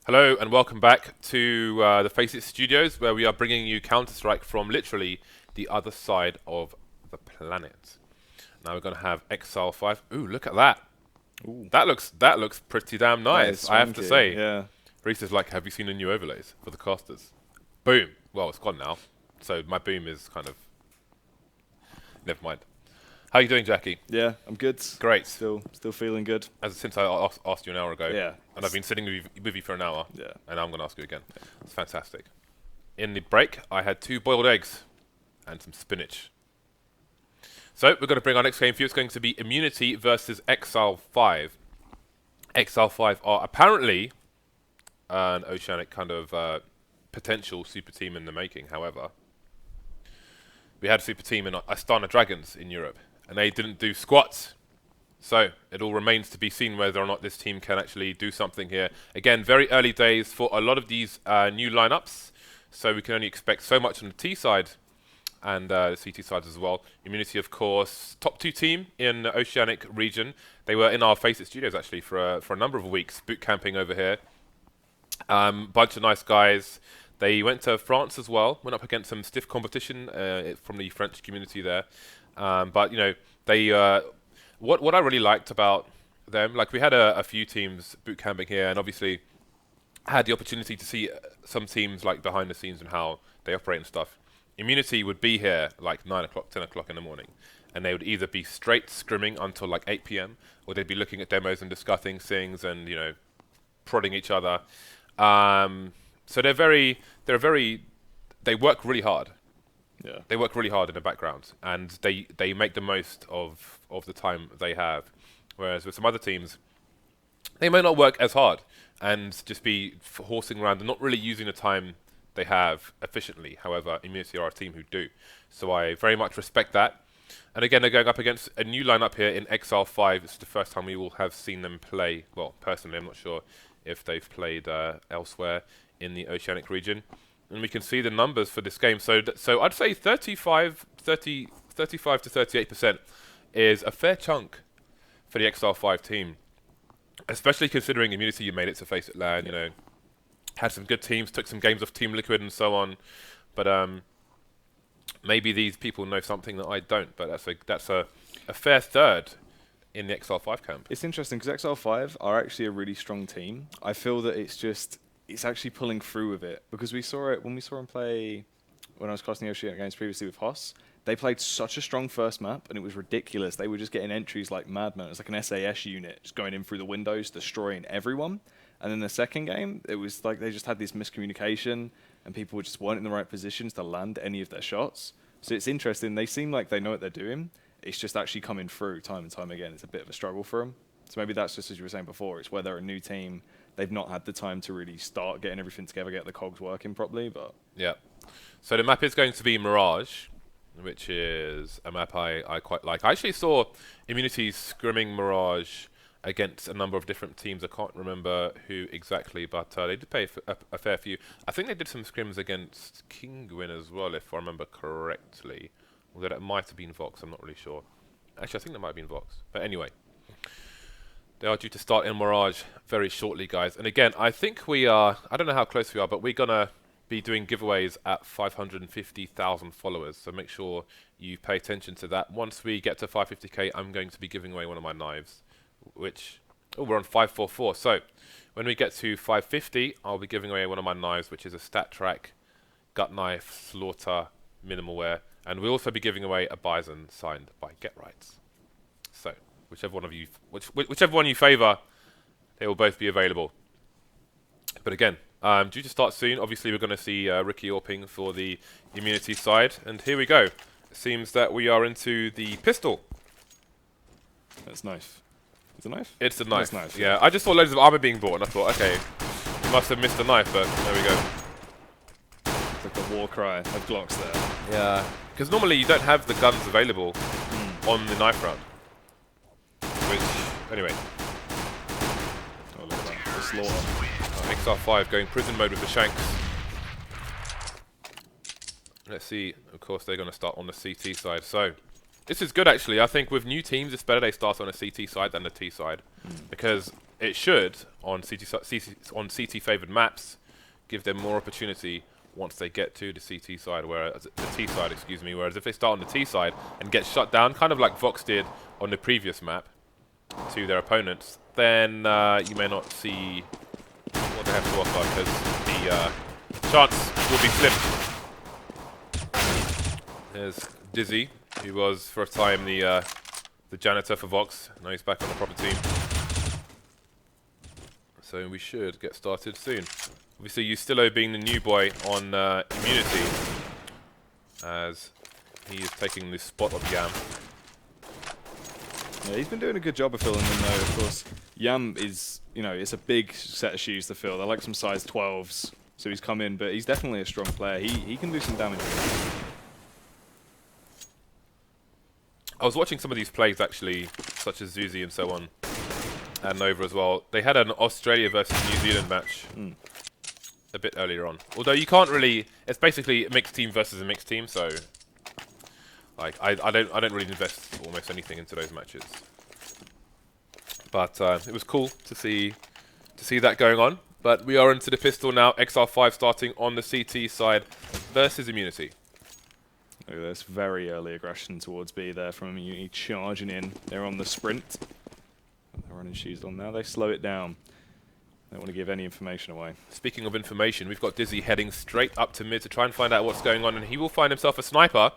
Hello and welcome back to the FACEIT studios, where we are bringing you Counter-Strike from literally the other side of the planet. Now we're going to have Exile 5. Ooh, look at that! Ooh. That looks pretty damn nice. I have to say. Yeah. Reese is like, have you seen the new overlays for the casters? Boom. Well, it's gone now, so my boom is kind of. Never mind. How are you doing, Jackie? Yeah, I'm good. Great. Still feeling good. Since I asked you an hour ago. Yeah. And I've been sitting with you for an hour. Yeah. And now I'm going to ask you again. Yeah. It's fantastic. In the break, I had 2 boiled eggs and some spinach. So we're going to bring our next game for you. It's going to be Immunity versus Exile 5. Exile 5 are apparently an Oceanic kind of potential super team in the making. However, we had a super team in Astana Dragons in Europe, and they didn't do squats. So it all remains to be seen whether or not this team can actually do something here. Again, very early days for a lot of these new lineups, so we can only expect so much on the T side and the CT side as well. Immunity, of course, top 2 team in the Oceanic region. They were in our FACEIT studios actually for a number of weeks, boot camping over here. Bunch of nice guys. They went to France as well, went up against some stiff competition from the French community there. But, you know, they... What I really liked about them, like we had a few teams boot camping here, and obviously had the opportunity to see some teams like behind the scenes and how they operate and stuff. Immunity would be here like 9 o'clock, 10 o'clock in the morning, and they would either be straight scrimming until like 8 p.m. or they'd be looking at demos and discussing things and, you know, prodding each other. So they work really hard. Yeah. They work really hard in the background, and they make the most of the time they have. Whereas with some other teams, they may not work as hard and just be horsing around and not really using the time they have efficiently. However, Immunity are a team who do. So I very much respect that. And again, they're going up against a new lineup here in Exile 5. It's the first time we will have seen them play. Well, personally, I'm not sure if they've played elsewhere in the Oceanic region. And we can see the numbers for this game. So I'd say 35 to 38% is a fair chunk for the Exile 5 team. Especially considering Immunity, you made it to FACEIT LAN, you know, had some good teams, took some games off Team Liquid and so on. But maybe these people know something that I don't. But that's a fair third in the Exile 5 camp. It's interesting because Exile 5 are actually a really strong team. I feel that it's actually pulling through with it, because we saw it when we saw him play when I was casting the Oceanic games previously with Hoss. They played such a strong first map, and it was ridiculous. They were just getting entries like madmen. It was like an SAS unit just going in through the windows, destroying everyone. And then the second game, it was like they just had this miscommunication, and people just weren't in the right positions to land any of their shots. So it's interesting. They seem like they know what they're doing. It's just actually coming through time and time again. It's a bit of a struggle for them. So maybe that's just as you were saying before. It's where they're a new team. They've not had the time to really start getting everything together, get the cogs working properly. But yeah. So the map is going to be Mirage, which is a map I quite like. I actually saw Immunity scrimming Mirage against a number of different teams. I can't remember who exactly, but they did play a fair few. I think they did some scrims against Quinn as well, if I remember correctly. Although that might have been Vox, I'm not really sure. Actually, I think that might have been Vox. But anyway, they are due to start in Mirage very shortly, guys. And again, I think we are, I don't know how close we are, but we're going to be doing giveaways at 550,000 followers. So make sure you pay attention to that. Once we get to 550k, I'm going to be giving away one of my knives, which, oh, we're on 544. So when we get to 550, I'll be giving away one of my knives, which is a Stat Track, Gut Knife, Slaughter, Minimal Wear. And we'll also be giving away a Bison signed by Get Rights. So whichever one you favour, they will both be available. But again, due to start soon, obviously we're going to see Rickeh Orping for the Immunity side. And here we go. It seems that we are into the pistol. that's knife. Is it a knife? It's a knife. It's knife. Yeah, I just saw loads of armor being bought, and I thought, okay, you must have missed a knife, but there we go. It's like the war cry of Glocks there. Yeah, because normally you don't have the guns available on the knife round. Which, anyway. Oh, look at that. The slaughter. XR5 going prison mode with the shanks. Let's see, of course they're going to start on the CT side. So, this is good actually. I think with new teams, it's better they start on the CT side than the T side. Because it should, on CT favoured maps, give them more opportunity once they get to the CT side, whereas the T side, excuse me. Whereas if they start on the T side and get shut down, kind of like Vox did on the previous map to their opponents, then you may not see what they have to offer, because the chance will be slim. There's Dizzy, who was for a time the janitor for Vox. Now he's back on the proper team. So we should get started soon. Obviously, USTILO being the new boy on immunity, as he is taking the spot of Yam. Yeah, he's been doing a good job of filling in though. Of course, Yam is, it's a big set of shoes to fill. They're like some size 12s, so he's come in, but he's definitely a strong player. He can do some damage. I was watching some of these plays actually, such as zewsy and so on, and Nova as well. They had an Australia versus New Zealand match a bit earlier on. Although you can't really, it's basically a mixed team versus a mixed team, so like I don't really invest almost anything into those matches. But it was cool to see that going on. But we are into the pistol now. XR5 starting on the CT side versus immunity. Look at this very early aggression towards B there from Immunity, charging in. They're on the sprint. They're running shoes on now. They slow it down. They don't want to give any information away. Speaking of information, we've got Dizzy heading straight up to mid to try and find out what's going on, and he will find himself a SnypeR.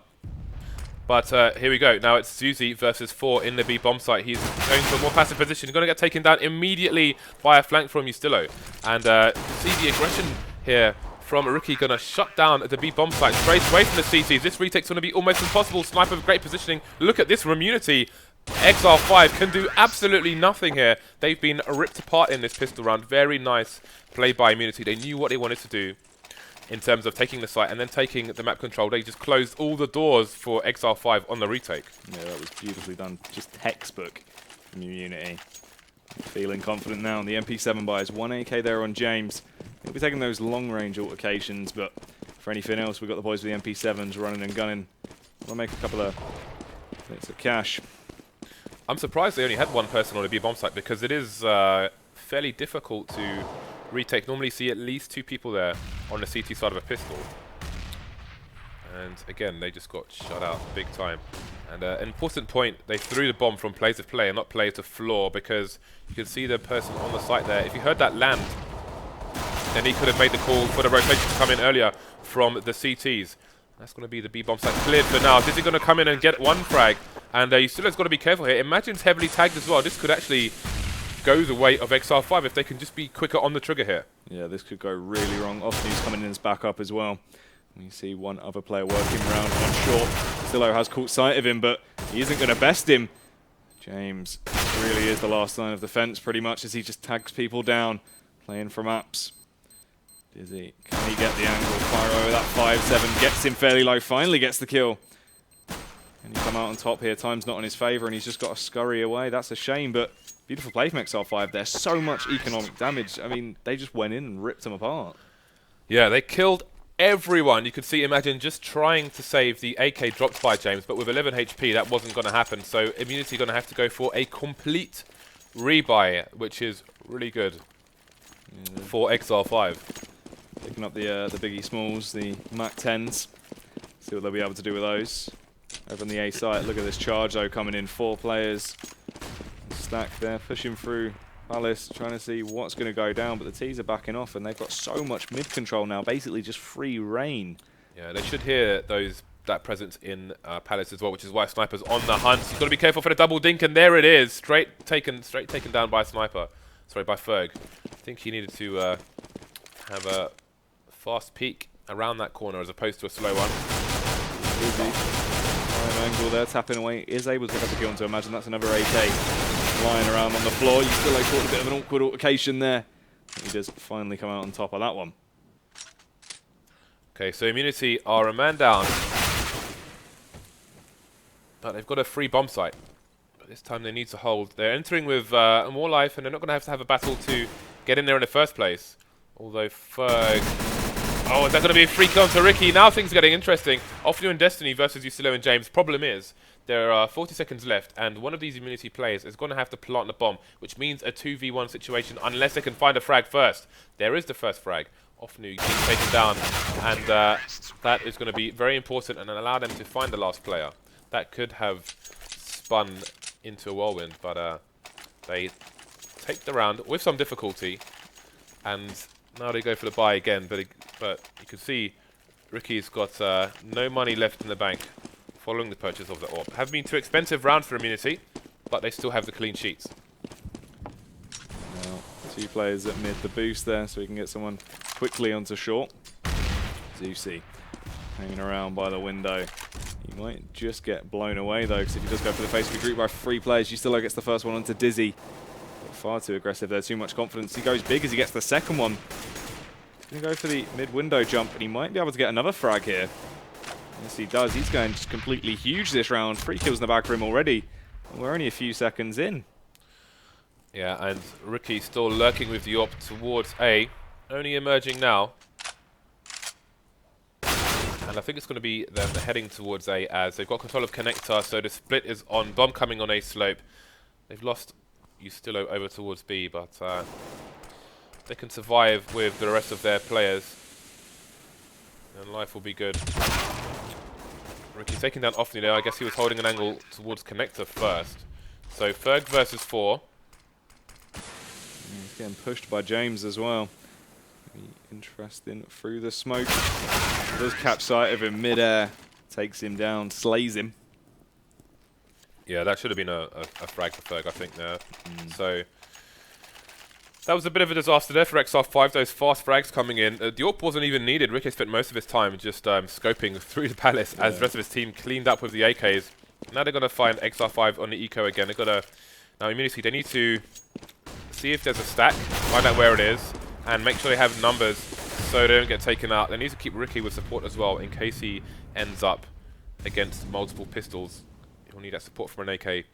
But here we go. Now it's zewsy versus 4 in the B bomb site. He's going to a more passive position. He's going to get taken down immediately by a flank from USTILO. And see the aggression here from Rickeh, going to shut down the B bomb site straight away from the CTs. This retake's going to be almost impossible. SnypeR with great positioning. Look at this from immunity. XR5 can do absolutely nothing here. They've been ripped apart in this pistol round. Very nice play by immunity. They knew what they wanted to do in terms of taking the site and then taking the map control. They just closed all the doors for XR5 on the retake. Yeah, that was beautifully done. Just textbook from Immunity. Feeling confident now on the MP7 buys. 1 AK there on James. He'll be taking those long-range altercations, but for anything else, we've got the boys with the MP7s running and gunning. Want to make a couple of bits of cash. I'm surprised they only had one person on a B bomb site, because it is fairly difficult to retake. Normally see at least 2 people there on the CT side of a pistol. And again, they just got shut out big time. And an important point, they threw the bomb from player to player, not player to floor, because you can see the person on the site there. If you heard that land, then he could have made the call for the rotation to come in earlier from the CTs. That's going to be the B bomb site cleared for now. Is he going to come in and get one frag? And you still has got to be careful here. Imagine's heavily tagged as well. This could actually go the way of XR5 if they can just be quicker on the trigger here. Yeah, this could go really wrong. ofnu's coming in as backup as well. You see one other player working around on short. StyLo has caught sight of him, but he isn't going to best him. James really is the last line of defense pretty much, as he just tags people down, playing for maps. Dizzy, can he get the angle? Fire over that 5-7, gets him fairly low, finally gets the kill. Can he come out on top here? Time's not in his favour, and he's just got to scurry away. That's a shame, but beautiful play from XR5 there. So much economic damage. I mean, they just went in and ripped him apart. Yeah, they killed everyone. You could see Emagine just trying to save the AK dropped by James, but with 11 HP, that wasn't going to happen. So Immunity going to have to go for a complete rebuy, which is really good for XR5. Picking up the Biggie Smalls, the Mac 10s. See what they'll be able to do with those. Over on the A site, look at this charge though coming in. 4 players stacked there, pushing through Palace, trying to see what's going to go down, but the T's are backing off, and they've got so much mid control now, basically just free reign. Yeah, they should hear that presence in Palace as well, which is why SnypeR's on the hunt. You've got to be careful for the double dink, and there it is, straight taken down by SnypeR. Sorry, by Ferg. I think he needed to have a fast peek around that corner as opposed to a slow one. Prime angle there, tapping away, is able to pick up the kill onto Imagine. That's another AK lying around on the floor. You still caught a bit of an awkward altercation there. He does finally come out on top of that one. Okay, so Immunity are a man down, but they've got a free bomb site. But this time they need to hold. They're entering with more life, and they're not going to have a battle to get in there in the first place. Although Ferg... Oh, is that going to be a free kill to Rickeh? Now things are getting interesting. ofnu and Destiny versus USTILO and James. Problem is, there are 40 seconds left, and one of these immunity players is going to have to plant the bomb, which means a 2v1 situation unless they can find a frag first. There is the first frag. ofnu being taken down, and that is going to be very important and allow them to find the last player. That could have spun into a whirlwind, but they take the round with some difficulty, and now they go for the buy again, but you can see Rickeh's got no money left in the bank following the purchase of the orb. Have been too expensive rounds for immunity, but they still have the clean sheets. Well, 2 players at mid, the boost there, so we can get someone quickly onto short. zewsy hanging around by the window. He might just get blown away though, because if he does go for the face, we group by 3 players. USTILO gets the first one onto Dizzy. But far too aggressive there, too much confidence. He goes big as he gets the second one. He's going to go for the mid-window jump, and he might be able to get another frag here. Yes, he does. He's going just completely huge this round. 3 kills in the bag for him already. And we're only a few seconds in. Yeah, and Rickeh still lurking with the AWP towards A. Only emerging now. And I think it's going to be them heading towards A as they've got control of connector, so the split is on. Bomb coming on A slope. They've lost USTILO over towards B, but they can survive with the rest of their players. And life will be good. Rickeh taking down ofnu there. I guess he was holding an angle towards connector first. So ferg versus 4. He's getting pushed by James as well. Interesting through the smoke. Does catch sight of him mid-air. Takes him down, slays him. Yeah, that should have been a frag for ferg, I think, there. So that was a bit of a disaster there for XR5, those fast frags coming in. The AWP wasn't even needed. Rickeh spent most of his time just scoping through the palace as the rest of his team cleaned up with the AKs. Now they're going to find XR5 on the eco again. They've got to... Now, immunity, they need to see if there's a stack, find out where it is, and make sure they have numbers so they don't get taken out. They need to keep Rickeh with support as well in case he ends up against multiple pistols. He'll need that support from an AK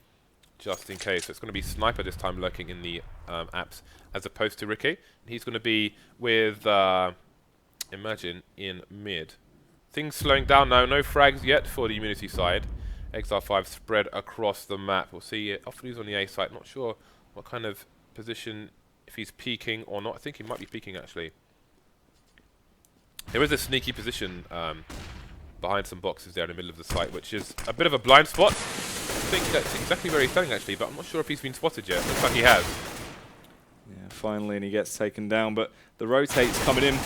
just in case. So it's going to be SnypeR this time lurking in the apps as opposed to Rickeh. He's going to be with emagine in mid. Things slowing down now. No frags yet for the immunity side. XR5 spread across the map. We'll see ofnu's on the A side. Not sure what kind of position, if he's peeking or not. I think he might be peeking actually. There is a sneaky position behind some boxes there in the middle of the site, which is a bit of a blind spot. I think that's exactly where he's standing actually, but I'm not sure if he's been spotted yet. Looks like he has. Yeah, finally, and he gets taken down, but the rotate's coming in.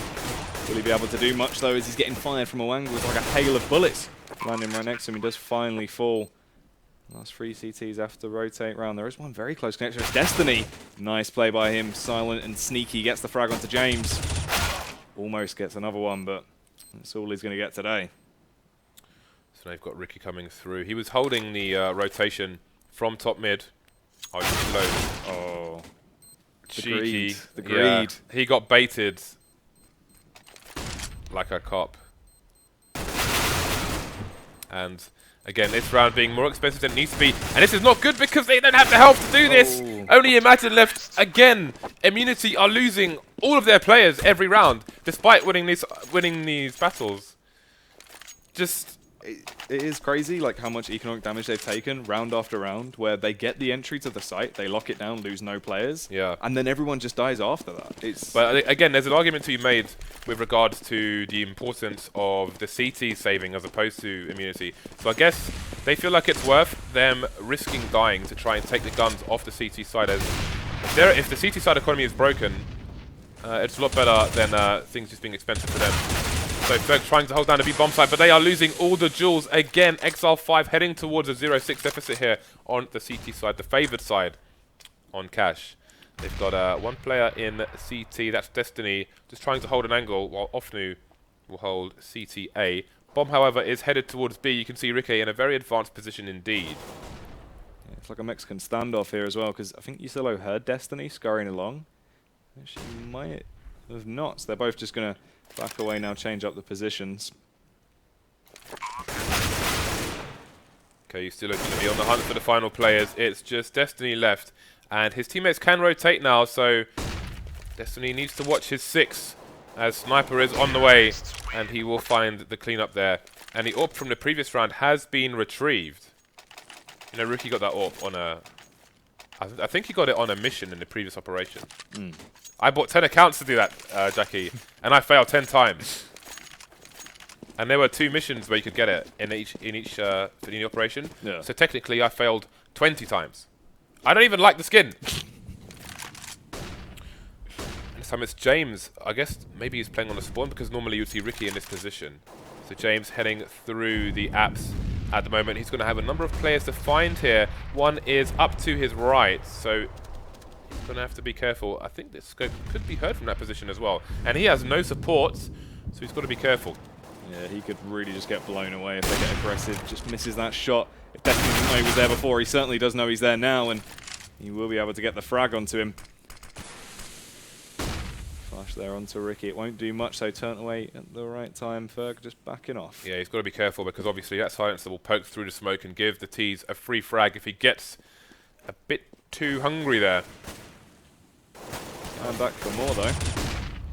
Will he be able to do much though as he's getting fired from a angle? It's like a hail of bullets landing right next to him. He does finally fall. Last 3 CTs after rotate round. There is one very close connection. It's Destiny. Nice play by him. Silent and sneaky. Gets the frag onto James. Almost gets another one, but that's all he's going to get today. So they've got Rickeh coming through. He was holding the rotation from top mid. Oh, low. Oh, cheeky. The greed. Yeah, he got baited like a cop. And again, this round being more expensive than it needs to be. And this is not good because they don't have the health to do this. Only emagine left again. Immunity are losing all of their players every round, despite winning these battles. Just... It is crazy, like how much economic damage they've taken round after round, where they get the entry to the site, they lock it down, lose no players, and then everyone just dies after that. But again, there's an argument to be made with regards to the importance of the CT saving as opposed to immunity. So I guess they feel like it's worth them risking dying to try and take the guns off the CT side. As if the CT side economy is broken, it's a lot better than things just being expensive for them. So ferg trying to hold down the B bomb side, but they are losing all the jewels again. Exile5 heading towards a 0-6 deficit here on the CT side, the favoured side on cash. They've got one player in CT, that's Destiny, just trying to hold an angle while ofnu will hold CTA. Bomb, however, is headed towards B. You can see Rickeh in a very advanced position indeed. Yeah, it's like a Mexican standoff here as well, because I think USTILO heard Destiny scurrying along. She might have not, so they're both just going to back away now, change up the positions. Okay, USTILO going to be on the hunt for the final players. It's just Destiny left, and his teammates can rotate now, so Destiny needs to watch his 6 as SnypeR is on the way, and he will find the cleanup there. And the AWP from the previous round has been retrieved. You know, Rickeh got that AWP on a... I think he got it on a mission in the previous operation. I bought 10 accounts to do that, Jackie, and I failed 10 times. And there were 2 missions where you could get it in each operation. Yeah. So technically, I failed 20 times. I don't even like the skin. This time it's James. I guess maybe he's playing on the spawn because normally you'd see Rickeh in this position. So James heading through the apps at the moment. He's going to have a number of players to find here. One is up to his right, so he's going to have to be careful. I think this scope could be heard from that position as well. And he has no supports, so he's got to be careful. Yeah, he could really just get blown away if they get aggressive. Just misses that shot. If definitely didn't know he was there before, he certainly does know he's there now, and he will be able to get the frag onto him. Flash there onto Rickeh. It won't do much, so turn away at the right time. Ferg just backing off. Yeah, he's got to be careful because obviously that silencer will poke through the smoke and give the T's a free frag if he gets a bit too hungry there. And back for more though.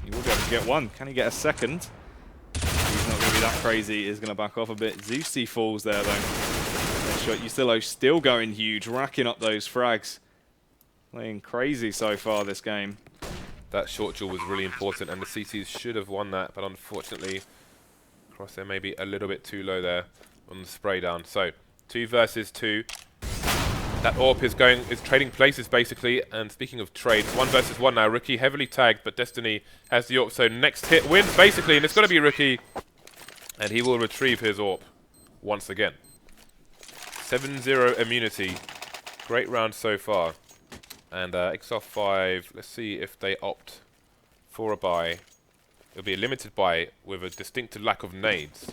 He will be able to get one. Can he get a second? He's not going to be that crazy. He's going to back off a bit. zewsy falls there though. Next shot, USTILO still going huge, racking up those frags. Playing crazy so far this game. That short duel was really important, and the CTs should have won that, but unfortunately, Crosshair maybe a little bit too low there on the spray down. So, 2 versus 2. That AWP is trading places basically, and speaking of trades, 1 versus 1 now. Rickeh heavily tagged, but Destiny has the AWP, so next hit wins basically, and it's got to be Rickeh, and he will retrieve his AWP once again. 7-0 immunity. Great round so far. And Exile 5, let's see if they opt for a buy. It'll be a limited buy with a distinct lack of nades,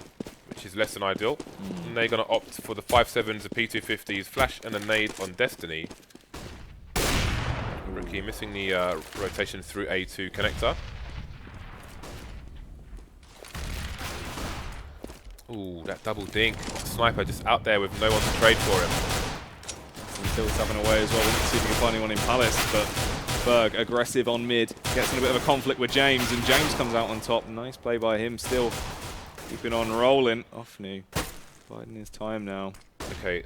which is less than ideal. And they're going to opt for the 5.7s, the P250s, flash and a nade on Destiny. Rickeh missing the rotation through A2 connector. Ooh, that double dink. SnypeR just out there with no one to trade for him. Until tapping away as well. We'll see if we can find anyone in Palace, but Ferg aggressive on mid. Gets in a bit of a conflict with James, and James comes out on top. Nice play by him, still keeping on rolling. ofnu biding his time now. Okay,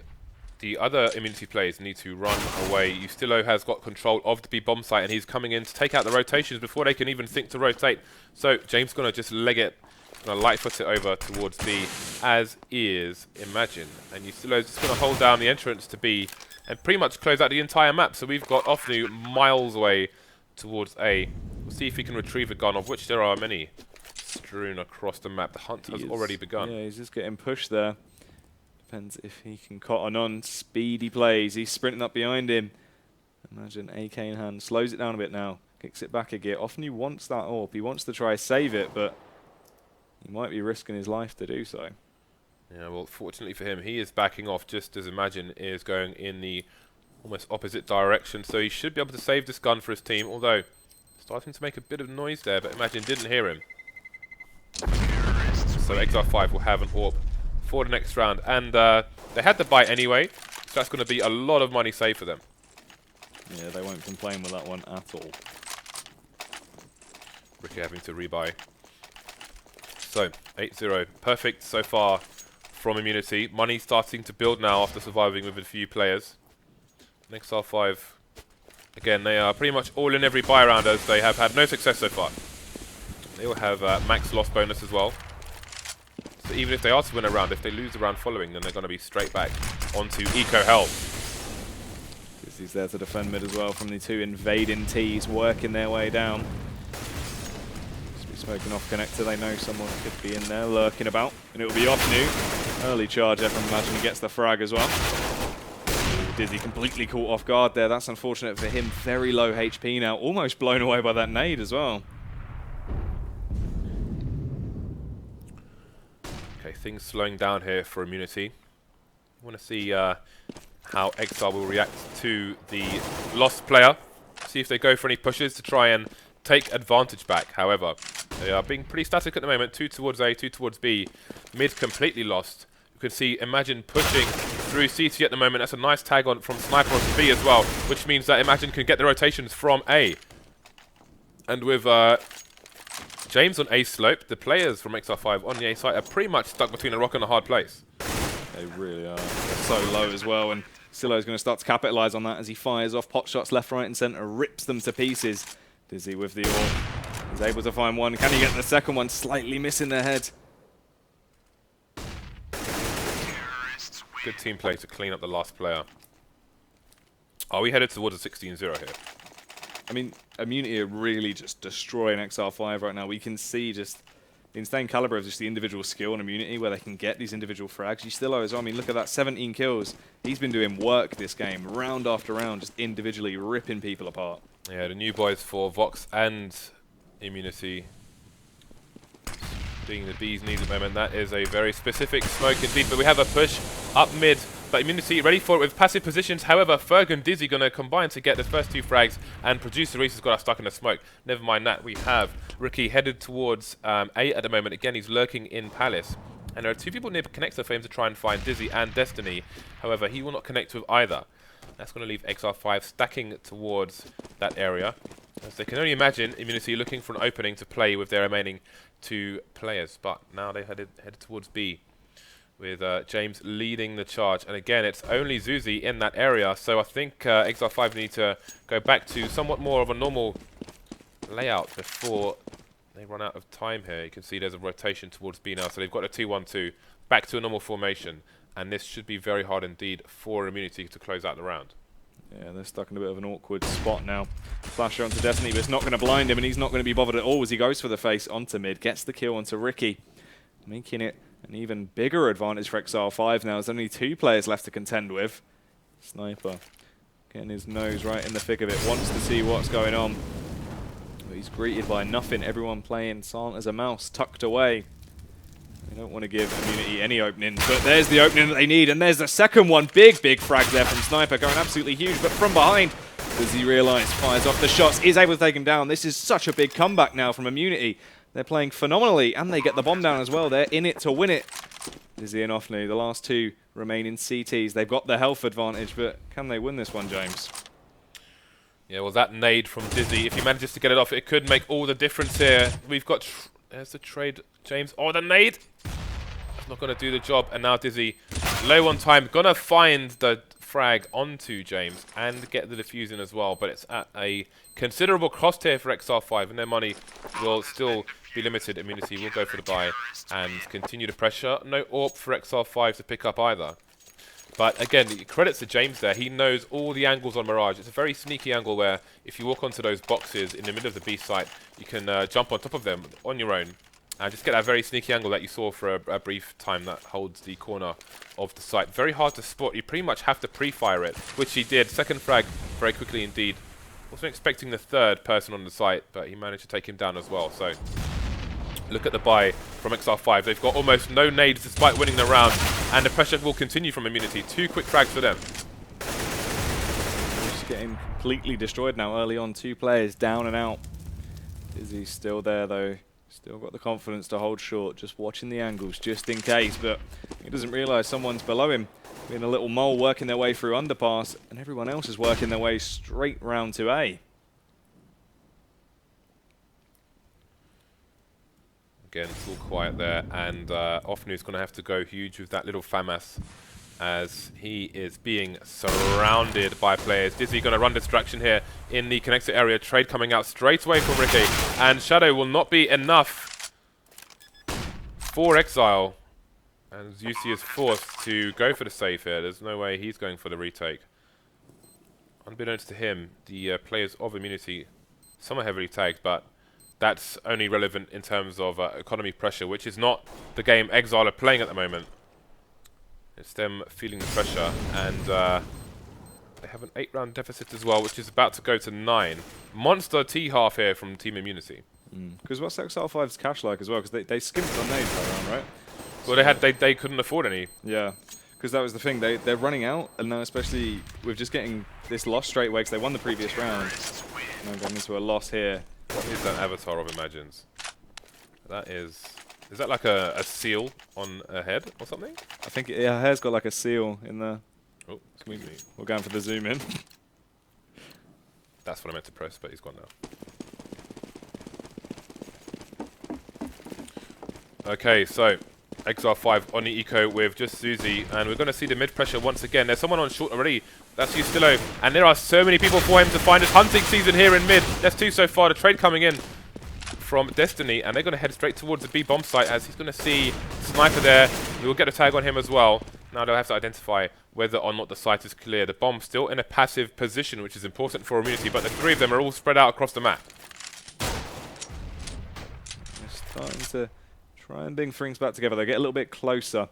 the other immunity players need to run away. USTILO has got control of the B bomb site, and he's coming in to take out the rotations before they can even think to rotate. So James going to just leg it. Going to light foot it over towards B, as is emagine. And USTILO is just going to hold down the entrance to B and pretty much close out the entire map. So we've got ofnu miles away towards A. We'll see if he can retrieve a gun, of which there are many strewn across the map. The hunt has already begun. Yeah, he's just getting pushed there. Depends if he can cotton on. Speedy plays. He's sprinting up behind him. emagine AK in hand. Slows it down a bit now. Kicks it back a gear. ofnu wants that AWP. He wants to try save it, but he might be risking his life to do so. Yeah, well, fortunately for him, he is backing off just as emagine is going in the almost opposite direction. So he should be able to save this gun for his team, although starting to make a bit of noise there, but emagine didn't hear him. So Exile 5 will have an AWP for the next round. And they had the buy anyway, so that's going to be a lot of money saved for them. Yeah, they won't complain with that one at all. Rickeh having to rebuy. So, 8-0. Perfect so far from immunity. Money starting to build now after surviving with a few players. Exile 5. Again, they are pretty much all in every buy round as they have had no success so far. They will have max loss bonus as well. So even if they are to win a round, if they lose the round following, then they're going to be straight back onto eco hell. He's there to defend mid as well from the 2 invading T's, working their way down. Smoking off connector, they know someone could be in there lurking about, and it will be ofnu. Early charge there from emagine, gets the frag as well. Ooh, Dizzy completely caught off guard there. That's unfortunate for him. Very low HP now, almost blown away by that nade as well. Okay, things slowing down here for immunity. I want to see how Exile will react to the lost player. See if they go for any pushes to try and take advantage back. However, they are being pretty static at the moment. 2 towards A, 2 towards B. Mid completely lost. You can see emagine pushing through CT at the moment. That's a nice tag on from SnypeR onto B as well, which means that emagine can get the rotations from A. And with James on A slope, the players from Exile 5 on the A site are pretty much stuck between a rock and a hard place. They really are. They're so low as well, and USTILO going to start to capitalize on that as he fires off pot shots left, right, and center, rips them to pieces. Dizzy with the AWP. He's able to find one. Can he get the second one? Slightly missing their head. Good team play to clean up the last player. Are we headed towards a 16-0 here? I mean, Immunity are really just destroying XR5 right now. We can see just the insane caliber of just the individual skill and Immunity where they can get these individual frags. USTILO as well. I mean, look at that, 17 kills. He's been doing work this game, round after round, just individually ripping people apart. Yeah, the new boys for Vox and Immunity being the bee's knees at the moment. That is a very specific smoke indeed, but we have a push up mid. But Immunity ready for it with passive positions. However, Ferg and Dizzy going to combine to get the first 2 frags, and Producer Reese has got us stuck in the smoke. Never mind that, we have Rickeh headed towards A at the moment. Again, he's lurking in Palace. And there are 2 people near Connector for him to try and find Dizzy and Destiny. However, he will not connect with either. That's going to leave XR5 stacking towards that area. As they can only imagine Immunity looking for an opening to play with their remaining 2 players. But now they headed towards B, with James leading the charge. And again, it's only zewsy in that area. So I think XR5 need to go back to somewhat more of a normal layout before they run out of time here. You can see there's a rotation towards B now. So they've got a 2-1-2, back to a normal formation. And this should be very hard indeed for Immunity to close out the round. Yeah, they're stuck in a bit of an awkward spot now. Flasher onto Destiny, but it's not going to blind him, and he's not going to be bothered at all as he goes for the face onto mid. Gets the kill onto Rickeh, making it an even bigger advantage for XR5 now. There's only 2 players left to contend with. SnypeR getting his nose right in the thick of it, wants to see what's going on. But he's greeted by nothing. Everyone playing silent as a mouse, tucked away. They don't want to give Immunity any opening, but there's the opening that they need, and there's the second one. Big frag there from SnypeR, going absolutely huge, but from behind, does he realise, fires off the shots, is able to take him down. This is such a big comeback now from Immunity. They're playing phenomenally, and they get the bomb down as well. They're in it to win it. Dizzy and ofnu, the last 2 remaining CTs. They've got the health advantage, but can they win this one, James? Yeah, well, that nade from Dizzy, if he manages to get it off, it could make all the difference here. We've got... There's the trade, James. Oh, the nade! That's not going to do the job. And now Dizzy, low on time, going to find the frag onto James and get the defuse in as well. But it's at a considerable cost here for XR5, and their money will still be limited. Immunity will go for the buy and continue to pressure. No AWP for XR5 to pick up either. But again, credits to James there. He knows all the angles on Mirage. It's a very sneaky angle where if you walk onto those boxes in the middle of the B site, you can jump on top of them on your own and just get that very sneaky angle that you saw for a brief time that holds the corner of the site. Very hard to spot. You pretty much have to pre-fire it, which he did. Second frag very quickly indeed. Wasn't expecting the 3rd person on the site, but he managed to take him down as well. So look at the buy from XR5. They've got almost no nades despite winning the round, and the pressure will continue from Immunity. 2 quick frags for them. Just getting completely destroyed now early on. 2 players down and out. Dizzy's still there though. Still got the confidence to hold short. Just watching the angles just in case, but he doesn't realise someone's below him. Being a little mole working their way through underpass, and everyone else is working their way straight round to A. Again, it's all quiet there, and ofnu's going to have to go huge with that little FAMAS as he is being surrounded by players. Dizzy going to run distraction here in the connector area. Trade coming out straight away from Rickeh, and Shadow will not be enough for Exile. And zewsy is forced to go for the save here. There's no way he's going for the retake. Unbeknownst to him, the players of Immunity, some are heavily tagged, but that's only relevant in terms of economy pressure, which is not the game Exile are playing at the moment. It's them feeling the pressure, and they have an 8-round deficit as well, which is about to go to 9. Monster T-half here from Team Immunity. Because what's XR5's cash like as well? Because they skimped on nades that round, right? Well, they couldn't afford any. Yeah, because that was the thing. They're running out, and now especially with just getting this loss straight away, because they won the previous round. Now going into a loss here. What is that avatar of Imagines? That is that like a seal on a head or something? I think her hair's got like a seal in there. Oh, excuse me. We're going for the zoom in. That's what I meant to press, but he's gone now. Okay, so Exile 5 on the eco with just zewsy, and we're going to see the mid pressure once again. There's someone on short already. That's USTILO, and there are so many people for him to find. This hunting season here in mid. That's 2 so far. The trade coming in from Destiny, and they're going to head straight towards the B bomb site as he's going to see SnypeR there. He will get a tag on him as well. Now they'll have to identify whether or not the site is clear. The bomb still in a passive position, which is important for immunity, but the 3 of them are all spread out across the map. They're starting to try and bring things back together. They get a little bit closer.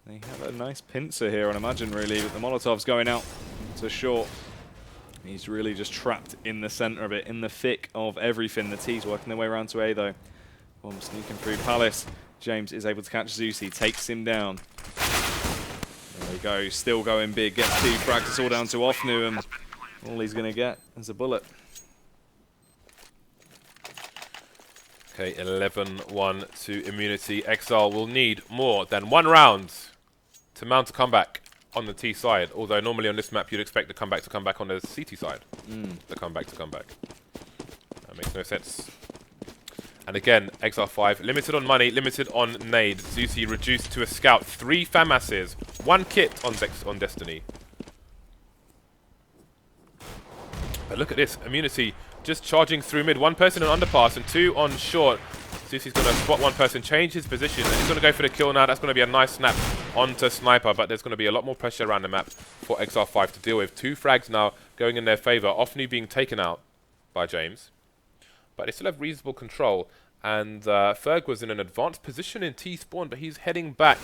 They have a nice pincer here on Emagine, really, but the Molotov's going out to short. He's really just trapped in the center of it, in the thick of everything. The T's working their way around to A, though. Bomb sneaking through Palace. James is able to catch zewsy, takes him down. There we go, still going big, gets 2 frags, it's all down to ofnu, and all he's going to get is a bullet. Okay, 11-1 to immunity. Exile will need more than 1 round to mount a comeback on the T side, although normally on this map you'd expect the comeback to come back on the CT side. The comeback to come back. That makes no sense. And again, Exile 5, limited on money, limited on nade. zewsy reduced to a scout. 3 FAMASs, 1 kit on Destiny. But look at this, immunity just charging through mid. 1 person on underpass and 2 on short. zewsy's going to spot 1 person, change his position, and he's going to go for the kill now. That's going to be a nice snap onto SnypeR, but there's going to be a lot more pressure around the map for Exile 5 to deal with. 2 frags now going in their favor. ofnu being taken out by James, but they still have reasonable control. And Ferg was in an advanced position in T spawn, but he's heading back,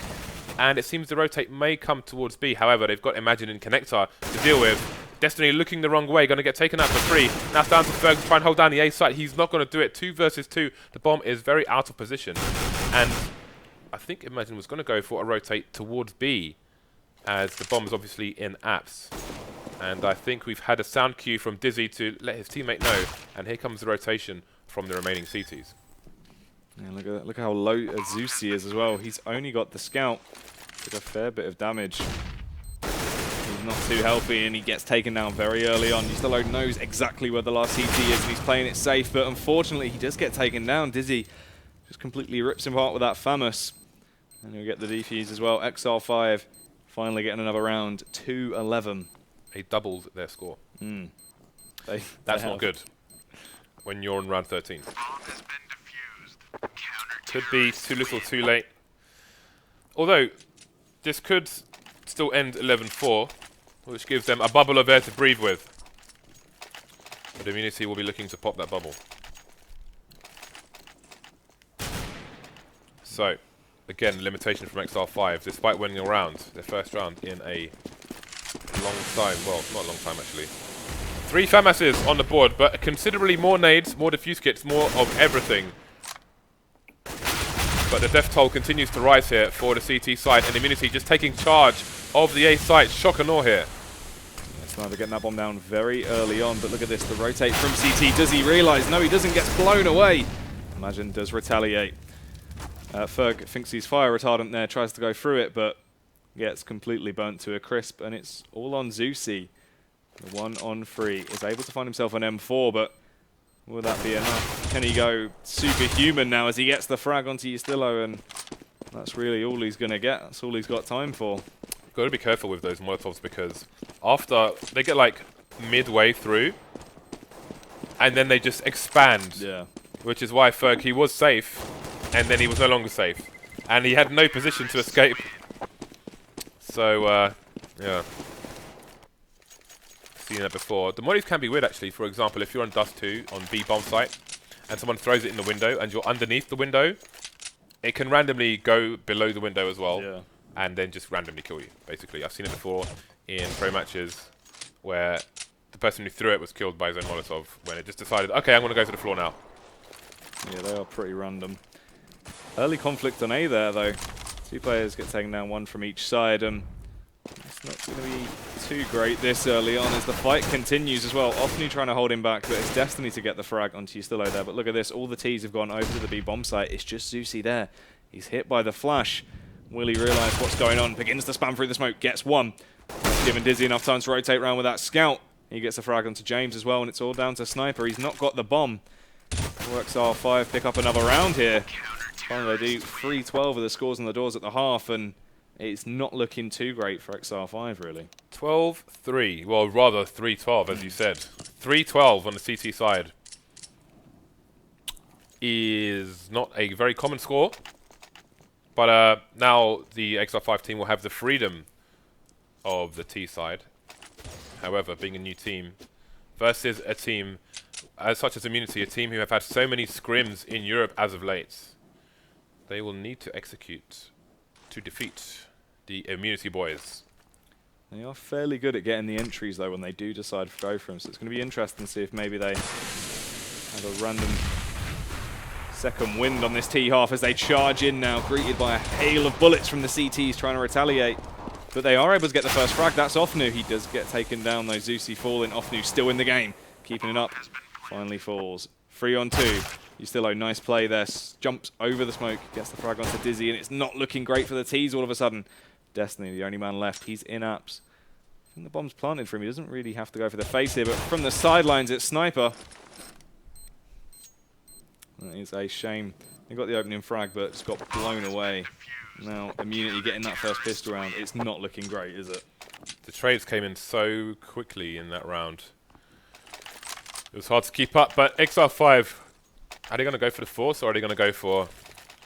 and it seems the rotate may come towards B. However, they've got emagine in connector to deal with. Destiny looking the wrong way, going to get taken out for free. Now it's down to Ferg to try and hold down the A site. He's not going to do it. 2 versus 2. The bomb is very out of position. And I think emagine was going to go for a rotate towards B, as the bomb is obviously in apps. And I think we've had a sound cue from zewsy to let his teammate know. And here comes the rotation from the remaining CTs. Yeah, look at that. Look how low zewsy is as well. He's only got the scout. Took a fair bit of damage. He's not too healthy, and he gets taken down very early on. USTILO knows exactly where the last CT is, and he's playing it safe, but unfortunately he does get taken down. zewsy just completely rips him apart with that FAMAS. And he'll get the defuse as well. Exile 5 finally getting another round. 2-11. They doubled their score. That's not good when you're on round 13. Could be too little too late. Although, this could still end 11-4, which gives them a bubble of air to breathe with. But immunity will be looking to pop that bubble. So, again, limitation from Exile 5, despite winning a round, their first round in a long time. Well, not a long time actually. 3 FAMASs on the board, but considerably more nades, more defuse kits, more of everything. But the death toll continues to rise here for the CT side, and immunity just taking charge of the A site. Shock and awe here. SnypeR getting that bomb down very early on, but look at this, the rotate from CT. Does he realise? No, he doesn't, gets blown away. emagine does retaliate. Ferg thinks he's fire retardant there, tries to go through it, but gets completely burnt to a crisp, and it's all on zewsy. The 1-on-3 is able to find himself an M4, but will that be enough? Can he go superhuman now as he gets the frag onto USTILO, and that's really all he's going to get. That's all he's got time for. Got to be careful with those Molotovs, because after they get like midway through, and then they just expand. Yeah. Which is why Ferg, he was safe, and then he was no longer safe. And he had no position to escape. So, yeah. Seen that before. The mollies can be weird, actually. For example, if you're on Dust 2 on B bomb site, and someone throws it in the window, and you're underneath the window, it can randomly go below the window as well. Yeah. And then just randomly kill you, basically. I've seen it before in pro matches where the person who threw it was killed by his own Molotov when it just decided, okay, I'm going to go to the floor now. Yeah, they are pretty random. Early conflict on A there, though. 2 players get taken down, 1 from each side. It's not going to be too great this early on as the fight continues as well. ofnu trying to hold him back, but it's Destiny to get the frag onto USTILO there. But look at this, all the T's have gone over to the B bomb site. It's just zewsy there. He's hit by the flash. Will he realise what's going on? Begins to spam through the smoke, gets 1. Giving zewsy enough time to rotate around with that scout. He gets a frag onto James as well, and it's all down to SnypeR. He's not got the bomb. Exile 5 pick up another round here. Finally, they do 3-12 of the scores on the doors at the half, and it's not looking too great for Exile 5, really. 12-3. Well, rather 3-12, as you said. 3-12 on the CT side is not a very common score. But now the Exile 5 team will have the freedom of the T side. However, being a new team versus a team as such as Immunity, a team who have had so many scrims in Europe as of late, they will need to execute to defeat the Immunity boys. They are fairly good at getting the entries, though, when they do decide to go for them. So it's going to be interesting to see if maybe they have a random second wind on this T half as they charge in now, greeted by a hail of bullets from the CTs trying to retaliate. But they are able to get the first frag. That's ofnu. He does get taken down, though. zewsy falling. ofnu still in the game, keeping it up. Finally falls. 3-on-2. USTILO, nice play there. Jumps over the smoke, gets the frag onto Dizzy, and it's not looking great for the T's all of a sudden. Destiny, the only man left. He's in apps. I think the bomb's planted for him. He doesn't really have to go for the face here, but from the sidelines, it's SnypeR. That is a shame. They got the opening frag, but just got blown away. Now, Immunity getting that first pistol round. It's not looking great, is it? The trades came in so quickly in that round. It was hard to keep up, but Exile 5, are they going to go for the force or are they going to go for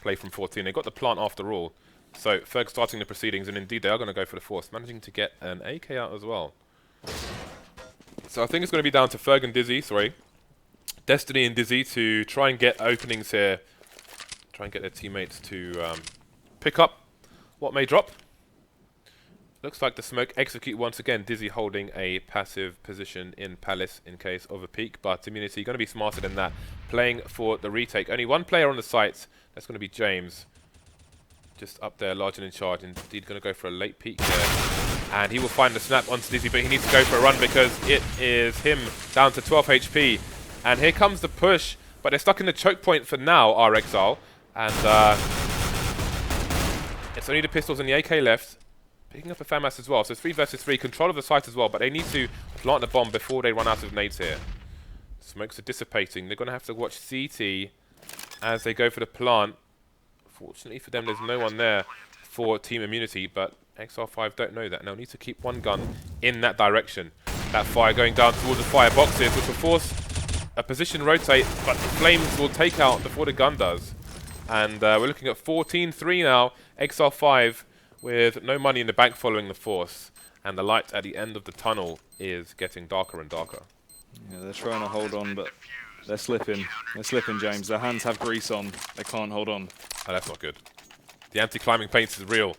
play from 14? They got the plant after all. So, Ferg starting the proceedings, and indeed they are going to go for the force, managing to get an AK out as well. So I think it's going to be down to Ferg and Destiny and Dizzy to try and get openings here, try and get their teammates to pick up what may drop. Looks like the smoke execute once again. Dizzy holding a passive position in Palace in case of a peek, but Immunity going to be smarter than that, playing for the retake. Only one player on the site, that's going to be James. Just up there, large and in charge, indeed going to go for a late peek there. And he will find the snap onto Dizzy, but he needs to go for a run because it is him down to 12 HP. And here comes the push, but they're stuck in the choke point for now, our Exile. And it's only the pistols and the AK left. Picking up a FAMAS as well, so 3 versus 3, control of the site as well, but they need to plant the bomb before they run out of nades here. Smokes are dissipating. They're going to have to watch CT as they go for the plant. Fortunately for them, there's no one there for Team Immunity, but Exile 5 don't know that, and they'll need to keep one gun in that direction. That fire going down towards the fire boxes, which will force a position rotate, but the flames will take out before the gun does. And we're looking at 14-3 now. Exile 5 with no money in the bank following the force, and the light at the end of the tunnel is getting darker and darker. Yeah, they're trying to hold on, but they're slipping. They're slipping, James. Their hands have grease on. They can't hold on. Oh, that's not good. The anti-climbing paints is real.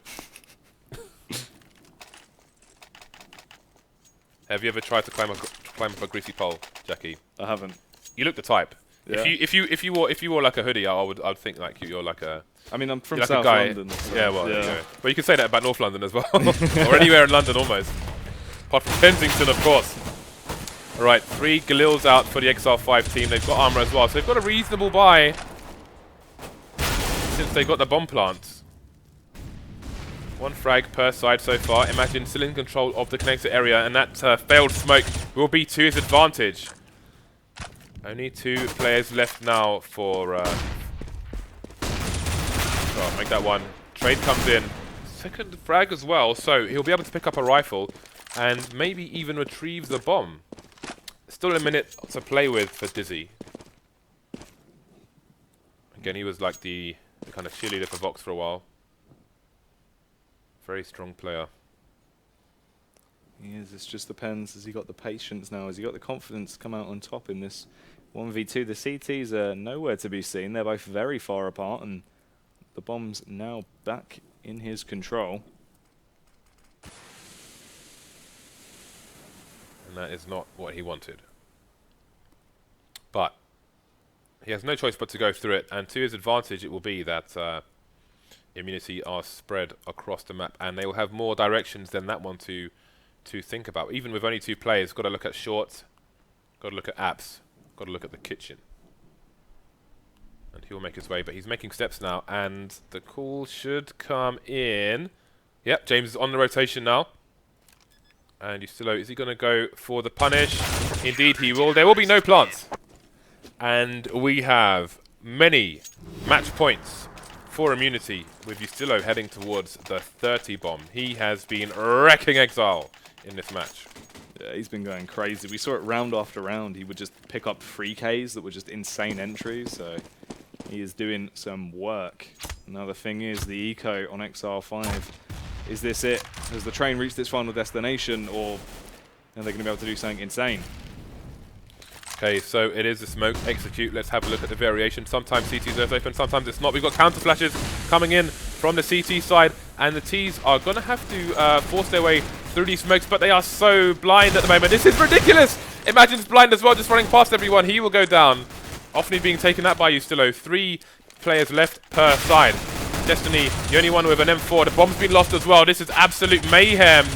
Have you ever tried to climb up a greasy pole, Jackie? I haven't. You look the type. Yeah. If you wore like a hoodie, I'd think like you're like a. I mean, I'm from like South London. So yeah, well, yeah. But you can say that about North London as well, or anywhere in London almost. Apart from Kensington, of course. All right, 3 Galils out for the Exile 5 team. They've got armor as well, so they've got a reasonable buy since they got the bomb plants. 1 frag per side so far. Emagine still in control of the connector area, and that failed smoke will be to his advantage. Only 2 players left now for... oh, make that one. Trade comes in. Second frag as well, so he'll be able to pick up a rifle and maybe even retrieve the bomb. Still a minute to play with for Dizzy. Again, he was like the kind of cheerleader for Vox for a while. Very strong player. He is. It just depends. Has he got the patience now? Has he got the confidence to come out on top in this 1v2? The CTs are nowhere to be seen. They're both very far apart, and the bomb's now back in his control. And that is not what he wanted. But he has no choice but to go through it, and to his advantage it will be that Immunity are spread across the map, and they will have more directions than that one to think about. Even with only 2 players, got to look at shorts, got to look at apps, got to look at the kitchen. And he will make his way, but he's making steps now, and the call should come in. Yep, James is on the rotation now. And USTILO, is he going to go for the punish? Indeed he will. There will be no plants. And we have many match points for immunity, with USTILO heading towards the 30 bomb. He has been wrecking Exile in this match. Yeah, he's been going crazy. We saw it round after round. He would just pick up 3Ks that were just insane entries, so he is doing some work. Now the thing is, the eco on Exile 5, is this it? Has the train reached its final destination, or are they going to be able to do something insane? Okay, so it is a smoke execute. Let's have a look at the variation. Sometimes CT's open, sometimes it's not. We've got counter flashes coming in from the CT side, and the Ts are going to have to force their way through these smokes, but they are so blind at the moment. This is ridiculous! Imagine's blind as well, just running past everyone. He will go down. Often being taken out by USTILO. 3 players left per side. Destiny, the only one with an M4. The bomb's been lost as well. This is absolute mayhem.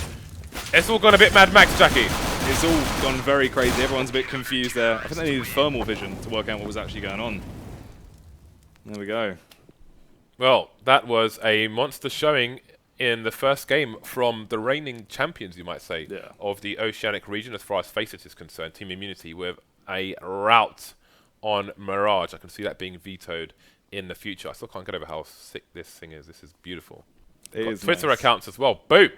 It's all gone a bit Mad Max, Jackie. It's all gone very crazy. Everyone's a bit confused there. I think they needed thermal vision to work out what was actually going on. There we go. Well, that was a monster showing in the first game from the reigning champions, you might say, of the Oceanic region as far as FACEIT is concerned. Team Immunity with a rout on Mirage. I can see that being vetoed in the future. I still can't get over how sick this thing is. This is beautiful. It is Twitter nice. accounts as well. Boom!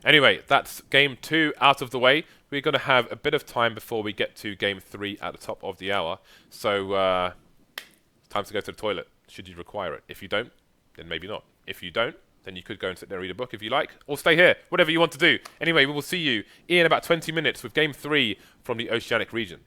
Anyway, that's game 2 out of the way. We're going to have a bit of time before we get to game 3 at the top of the hour. So, time to go to the toilet, should you require it. If you don't, then maybe not. If you don't, then you could go and sit there and read a book if you like, or stay here, whatever you want to do. Anyway, we will see you in about 20 minutes with game 3 from the Oceanic region.